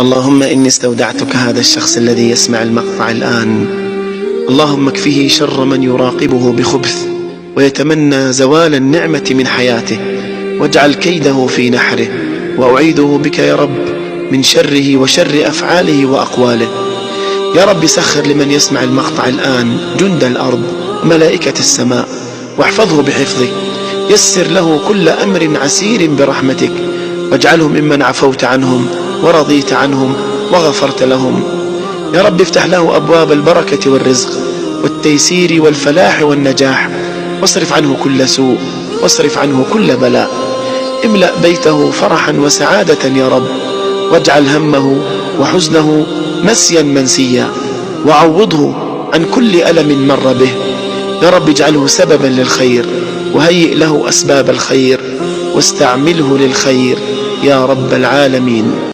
اللهم إني استودعتك هذا الشخص الذي يسمع المقطع الآن. اللهم اكفه شر من يراقبه بخبث ويتمنى زوال النعمة من حياته، واجعل كيده في نحره، وأعيذه بك يا رب من شره وشر أفعاله وأقواله. يا رب سخر لمن يسمع المقطع الآن جند الأرض وملائكة السماء، واحفظه بحفظك. يسر له كل أمر عسير برحمتك، واجعله ممن عفوت عنهم ورضيت عنهم وغفرت لهم. يا رب افتح له أبواب البركة والرزق والتيسير والفلاح والنجاح، واصرف عنه كل سوء، واصرف عنه كل بلاء. املأ بيته فرحا وسعادة يا رب، واجعل همه وحزنه نسيا منسيا، وعوضه عن كل ألم مر به. يا رب اجعله سببا للخير، وهيئ له أسباب الخير، واستعمله للخير يا رب العالمين.